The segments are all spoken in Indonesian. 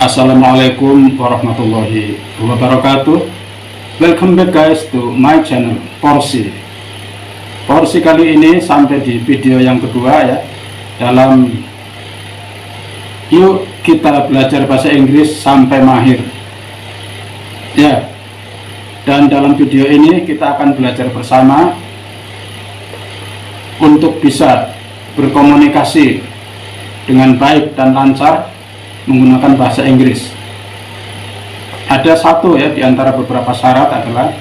Assalamualaikum warahmatullahi wabarakatuh. Welcome back guys to my channel Porsi. Porsi kali ini sampai di video yang kedua ya, dalam yuk kita belajar bahasa Inggris sampai mahir ya. Dan dalam video ini kita akan belajar bersama untuk bisa berkomunikasi dengan baik dan lancar menggunakan bahasa Inggris. Ada satu ya di antara beberapa syarat adalah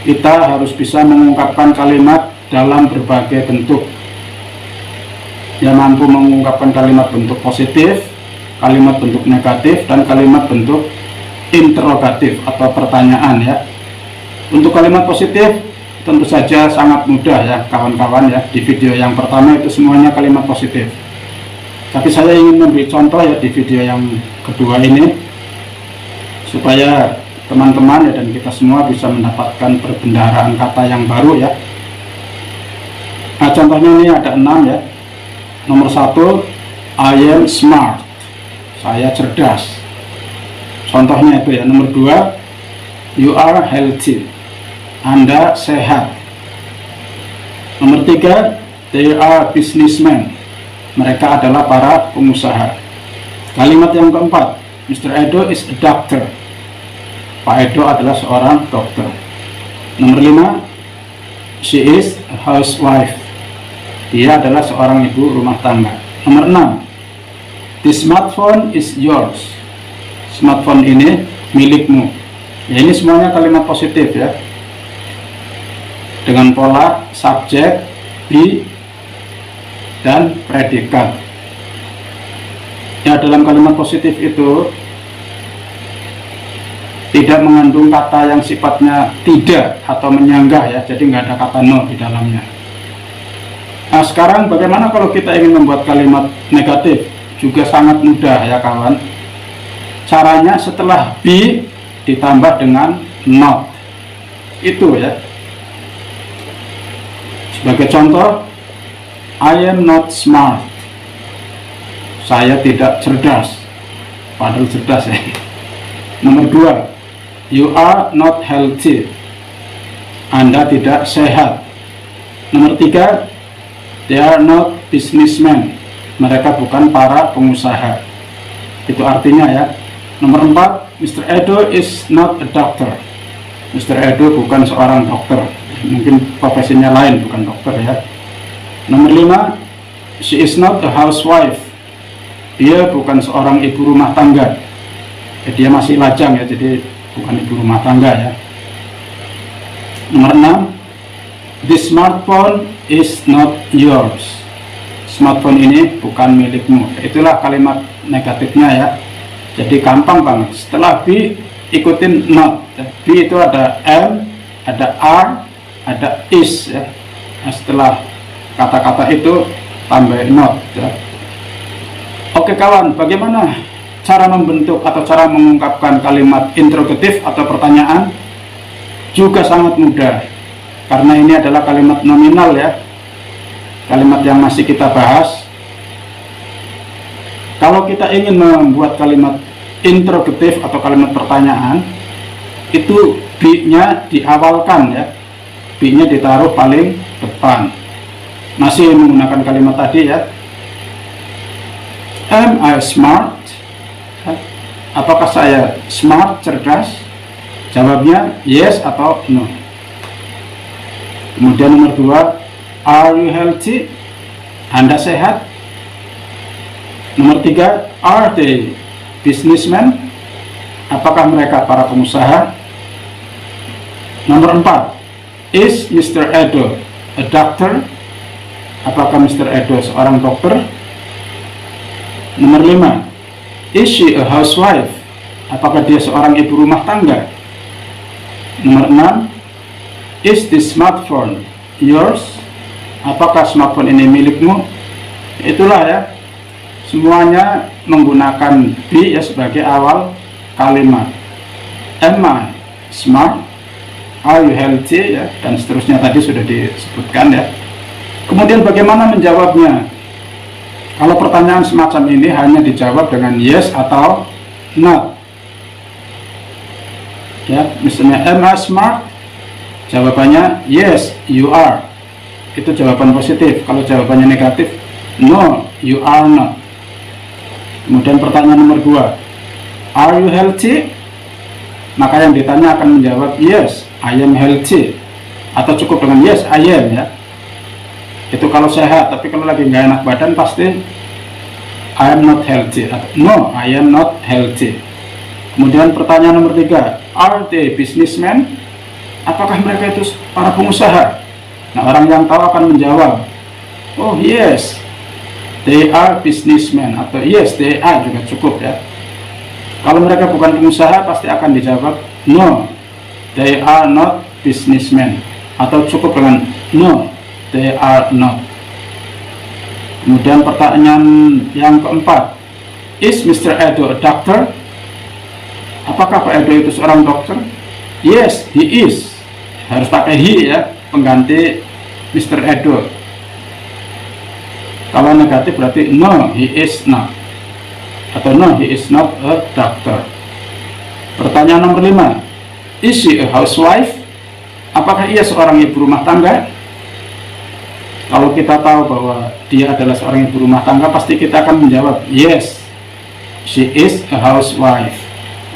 kita harus bisa mengungkapkan kalimat dalam berbagai bentuk. Ya, mampu mengungkapkan kalimat bentuk positif, kalimat bentuk negatif, dan kalimat bentuk interrogatif atau pertanyaan ya. Untuk kalimat positif tentu saja sangat mudah ya kawan-kawan ya. Di video yang pertama itu semuanya kalimat positif. Tapi saya ingin memberi contoh ya di video yang kedua ini supaya teman-teman ya dan kita semua bisa mendapatkan perbendaharaan kata yang baru ya. Nah, contohnya ini ada 6 ya. Nomor 1, I am smart. Saya cerdas. Contohnya itu ya. Nomor 2, you are healthy. Anda sehat. Nomor 3, they are businessmen. Mereka adalah para pengusaha. Kalimat yang keempat, Mr. Edo is a doctor. Pak Edo adalah seorang dokter. Nomor 5, she is a housewife. Dia adalah seorang ibu rumah tangga. Nomor 6, the smartphone is yours. Smartphone ini milikmu. Ya, ini semuanya kalimat positif ya. Dengan pola subjek, be, dan predikat. Ya, dalam kalimat positif itu tidak mengandung kata yang sifatnya tidak atau menyanggah ya, jadi nggak ada kata no di dalamnya. Nah, sekarang bagaimana kalau kita ingin membuat kalimat negatif? Juga sangat mudah ya kawan. Caranya setelah be ditambah dengan not. Itu ya. Sebagai contoh, I am not smart. Saya tidak cerdas. Padahal cerdas ya. Nomor 2, you are not healthy. Anda tidak sehat. Nomor 3, they are not businessmen. Mereka bukan para pengusaha. Itu artinya ya. Nomor 4, Mr. Edo is not a doctor. Mr. Edo bukan seorang dokter. Mungkin profesinya lain, bukan dokter ya. Nomor 5, she is not a housewife. Dia bukan seorang ibu rumah tangga. Ya, dia masih lajang ya, jadi bukan ibu rumah tangga ya. Nomor 6, the smartphone is not yours. Smartphone ini bukan milikmu. Itulah kalimat negatifnya ya. Jadi gampang banget. Setelah be ikutin not. Be itu ada am, ada are, ada is ya. Nah, setelah kata-kata itu tambah not ya. Oke kawan, bagaimana cara membentuk atau cara mengungkapkan kalimat interrogatif atau pertanyaan? Juga sangat mudah, karena ini adalah kalimat nominal ya, kalimat yang masih kita bahas. Kalau kita ingin membuat kalimat interrogatif atau kalimat pertanyaan, itu be-nya diawalkan ya, be-nya ditaruh paling depan. Masih menggunakan kalimat tadi ya. Am I smart? Apakah saya smart, cerdas? Jawabnya yes atau no. Kemudian nomor 2, are you healthy? Anda sehat? Nomor 3, are they businessmen? Apakah mereka para pengusaha? Nomor 4, is Mr. Edo a doctor? Apakah Mr. Edo seorang dokter? Nomor 5, is she a housewife? Apakah dia seorang ibu rumah tangga? Nomor 6, is the smartphone yours? Apakah smartphone ini milikmu? Itulah ya, semuanya menggunakan be ya sebagai awal kalimat. Am I smart? Are you healthy? Ya, dan seterusnya tadi sudah disebutkan ya. Kemudian bagaimana menjawabnya? Kalau pertanyaan semacam ini hanya dijawab dengan yes atau not. Ya, misalnya am I smart? Jawabannya yes, you are. Itu jawaban positif. Kalau jawabannya negatif, no, you are not. Kemudian pertanyaan nomor 2, are you healthy? Maka yang ditanya akan menjawab yes, I am healthy. Atau cukup dengan yes, I am, ya. Itu kalau sehat. Tapi kalau lagi nggak enak badan pasti I am not healthy. No, I am not healthy. Kemudian pertanyaan nomor 3, are they businessmen? Apakah mereka itu para pengusaha? Nah, orang yang tahu akan menjawab, oh yes, they are businessmen, atau yes, they are juga cukup, ya. Kalau mereka bukan pengusaha pasti akan dijawab no, they are not businessmen, atau cukup dengan no, they are not. Kemudian pertanyaan yang keempat, is Mr. Edo a doctor? Apakah Pak Edo itu seorang dokter? Yes, he is. Harus pakai he, ya, pengganti Mr. Edo. Kalau negatif berarti no, he is not. Atau no, he is not a doctor. Pertanyaan nomor 5, is she a housewife? Apakah ia seorang ibu rumah tangga? Kalau kita tahu bahwa dia adalah seorang ibu rumah tangga, pasti kita akan menjawab yes, she is a housewife.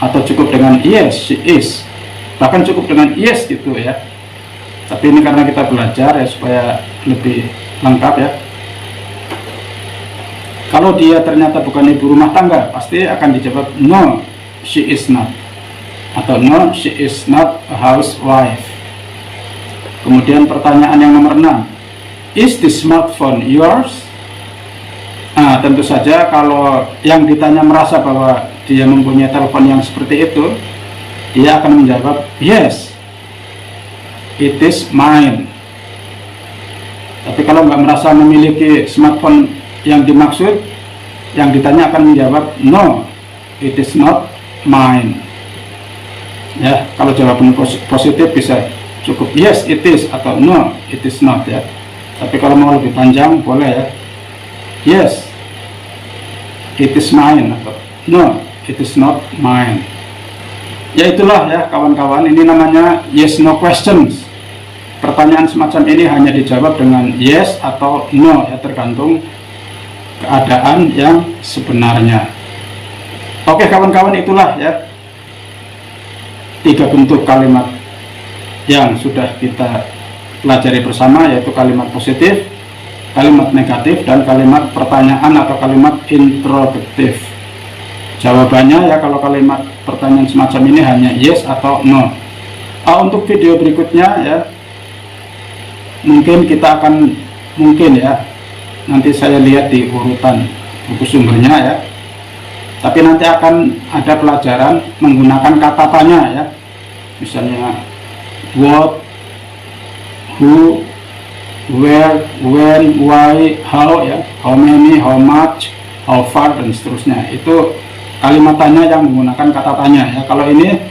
Atau cukup dengan yes, she is. Bahkan cukup dengan yes gitu, ya. Tapi ini karena kita belajar, ya, supaya lebih lengkap, ya. Kalau dia ternyata bukan ibu rumah tangga, pasti akan dijawab no, she is not. Atau no, she is not a housewife. Kemudian pertanyaan yang nomor 6, is the smartphone yours? Nah, tentu saja kalau yang ditanya merasa bahwa dia mempunyai telepon yang seperti itu, dia akan menjawab yes, it is mine. Tapi kalau nggak merasa memiliki smartphone yang dimaksud, yang ditanya akan menjawab no, it is not mine. Ya, kalau jawaban positif bisa cukup yes, it is, atau no, it is not, ya. Tapi kalau mau lebih panjang boleh, ya, yes, it is mine, atau no, it is not mine. Ya, itulah, ya, kawan-kawan, ini namanya yes no questions. Pertanyaan semacam ini hanya dijawab dengan yes atau no, ya, tergantung keadaan yang sebenarnya. Oke, kawan-kawan, itulah, ya, 3 bentuk kalimat yang sudah kita pelajari bersama, yaitu kalimat positif, kalimat negatif, dan kalimat pertanyaan atau kalimat interrogatif. Jawabannya, ya, kalau kalimat pertanyaan semacam ini hanya yes atau no. Untuk video berikutnya, ya, mungkin kita akan, ya, nanti saya lihat di urutan buku sumbernya, ya, tapi nanti akan ada pelajaran menggunakan kata tanya, ya, misalnya what, who, where, when, why, how, ya, how many, how much, how far, dan seterusnya. Itu kalimat tanya yang menggunakan kata tanya, ya. Kalau ini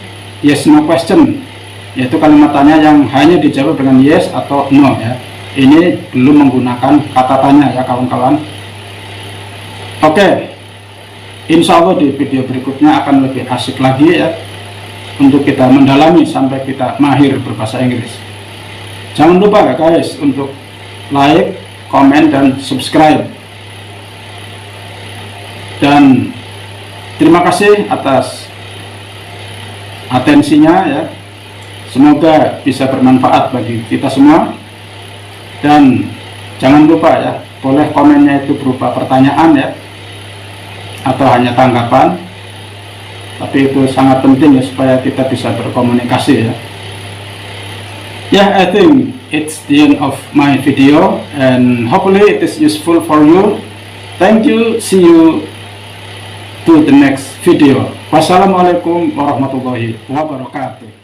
yes no question, yaitu kalimat tanya yang hanya dijawab dengan yes atau no, ya. Ini belum menggunakan kata tanya, ya, kawan-kawan. Oke, insya Allah di video berikutnya akan lebih asik lagi, ya, untuk kita mendalami sampai kita mahir berbahasa Inggris. Jangan lupa, ya, guys, untuk like, komen, dan subscribe. Dan terima kasih atas atensinya, ya. Semoga bisa bermanfaat bagi kita semua. Dan jangan lupa, ya, boleh komennya itu berupa pertanyaan, ya, atau hanya tanggapan. Tapi itu sangat penting, ya, supaya kita bisa berkomunikasi, ya. I think it's the end of my video, and hopefully it is useful for you. Thank you, see you to the next video. Wassalamualaikum warahmatullahi wabarakatuh.